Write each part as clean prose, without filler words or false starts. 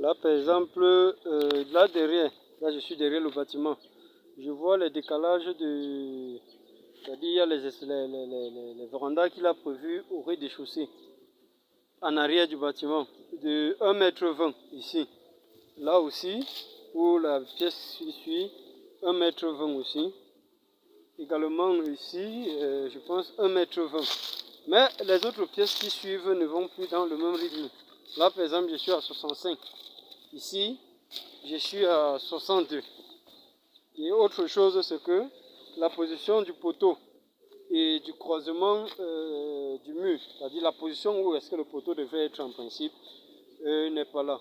Là, par exemple, là derrière, là je suis derrière le bâtiment. Je vois les décalages de... C'est-à-dire, il y a les vérandas qu'il a prévus au rez-de-chaussée, en arrière du bâtiment, de 1,20 m ici. Là aussi, pour la pièce qui suit, 1,20 m aussi. Également ici, je pense 1,20 m. Mais les autres pièces qui suivent ne vont plus dans le même rythme. Là, par exemple, je suis à 65. Ici, je suis à 62. Et autre chose, c'est que la position du poteau et du croisement du mur, c'est-à-dire la position où est-ce que le poteau devait être en principe, n'est pas là.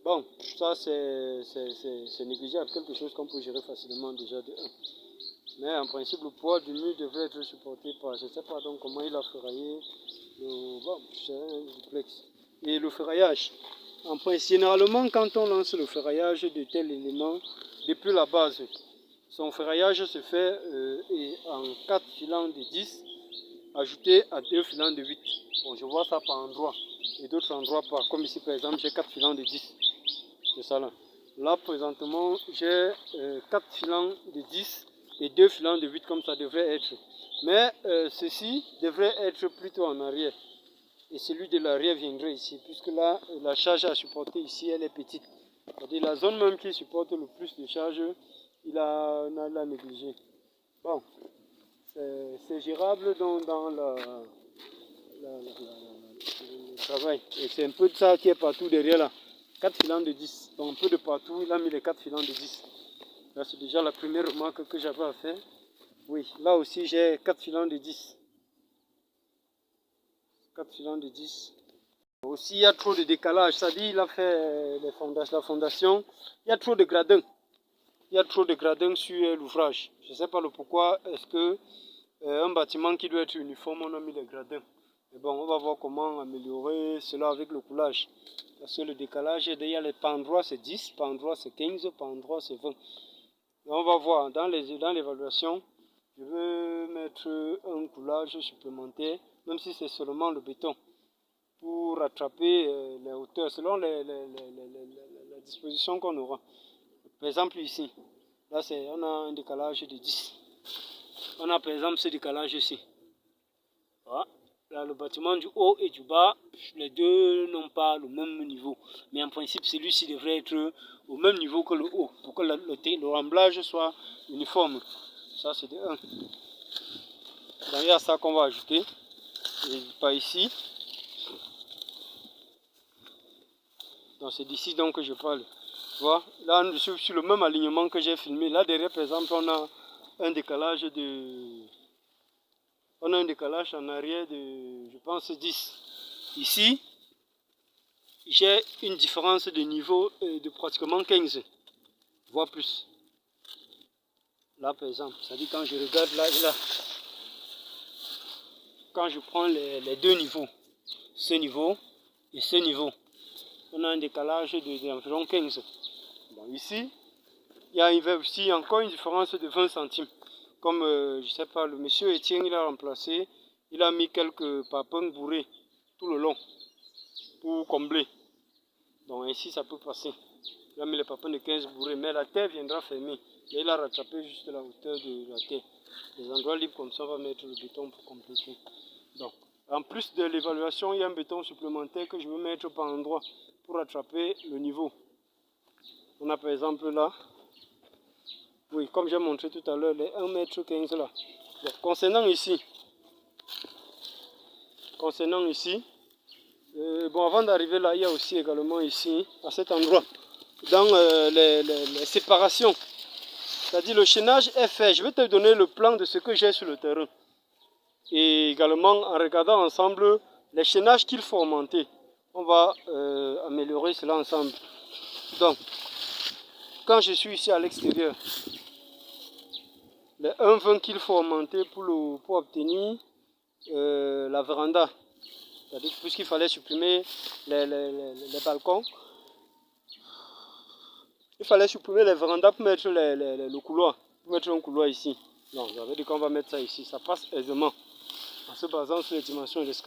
Bon, ça c'est négligeable, quelque chose qu'on peut gérer facilement déjà de 1. Mais en principe, le poids du mur devrait être supporté par, je ne sais pas donc comment il a ferraillé, bon, c'est un duplex. Et le ferraillage, en principe, généralement quand on lance le ferraillage de tel élément, depuis la base, son ferraillage se fait en 4 filants de 10, ajouté à 2 filants de 8. Bon, je vois ça par endroit, et d'autres endroits par, comme ici par exemple, j'ai 4 filants de 10. C'est ça là. Là, présentement, j'ai 4 filants de 10 et 2 filants de 8 comme ça devrait être. Mais ceci devrait être plutôt en arrière. Et celui de l'arrière viendrait ici, puisque là, la charge à supporter ici, elle est petite. C'est-à-dire la zone même qui supporte le plus de charge, il a négligé. Bon, c'est gérable dans le travail. Et c'est un peu de ça qui est partout derrière là. 4 filants de 10. Donc un peu de partout, il a mis les 4 filants de 10. Là, c'est déjà la première remarque que j'avais à faire. Oui, là aussi j'ai 4 filants de 10. 4 filants de 10. Aussi, il y a trop de décalage. C'est-à-dire, il a fait la fondation. Il y a trop de gradins. Il y a trop de gradins sur l'ouvrage. Je ne sais pas le pourquoi. Est-ce que un bâtiment qui doit être uniforme, on a mis des gradins. Mais bon, on va voir comment améliorer cela avec le coulage. Parce que le décalage, il y a les par endroit c'est 10, par endroit c'est 15, par endroit c'est 20. Et on va voir dans l'évaluation, je veux mettre un coulage supplémentaire, même si c'est seulement le béton, pour rattraper les hauteurs selon la disposition qu'on aura. Par exemple ici, là on a un décalage de 10. On a par exemple ce décalage ici. Voilà. Là, le bâtiment du haut et du bas, les deux n'ont pas le même niveau. Mais en principe, celui-ci devrait être au même niveau que le haut, pour que le remblage soit uniforme. Ça, c'est de 1. Donc, il y a ça qu'on va ajouter. Et pas ici. Donc, c'est d'ici donc que je parle. Voilà. Là, je suis sur le même alignement que j'ai filmé. Là, derrière, par exemple, on a un décalage de... On a un décalage en arrière de, je pense, 10. Ici, j'ai une différence de niveau de pratiquement 15, voire plus. Là, par exemple, c'est-à-dire quand je regarde là et là, quand je prends les deux niveaux, ce niveau et ce niveau, on a un décalage d'environ 15. Bon, ici, il y a aussi encore une différence de 20 centimes. Comme, je ne sais pas, le monsieur Etienne, il a remplacé, il a mis quelques papins bourrés tout le long pour combler. Donc ainsi, ça peut passer. Il a mis les papins de 15 bourrés, mais la terre viendra fermer. Et il a rattrapé juste la hauteur de la terre. Les endroits libres comme ça, on va mettre le béton pour compléter. Donc, en plus de l'évaluation, il y a un béton supplémentaire que je veux mettre par endroit pour rattraper le niveau. On a par exemple là, oui, comme j'ai montré tout à l'heure, les 1,15 m là. Donc, concernant ici, bon, avant d'arriver là, il y a aussi également ici, à cet endroit, dans les séparations. C'est-à-dire le chaînage est fait. Je vais te donner le plan de ce que j'ai sur le terrain. Et également, en regardant ensemble les chaînages qu'il faut augmenter. On va améliorer cela ensemble. Donc, quand je suis ici à l'extérieur, les 1,20 qu'il faut augmenter pour obtenir la véranda. C'est-à-dire puisqu'il fallait supprimer les balcons. Il fallait supprimer les vérandas pour mettre le couloir. Pour mettre un couloir ici. Non, j'avais dit qu'on va mettre ça ici. Ça passe aisément. En se basant sur les dimensions de l'escalier.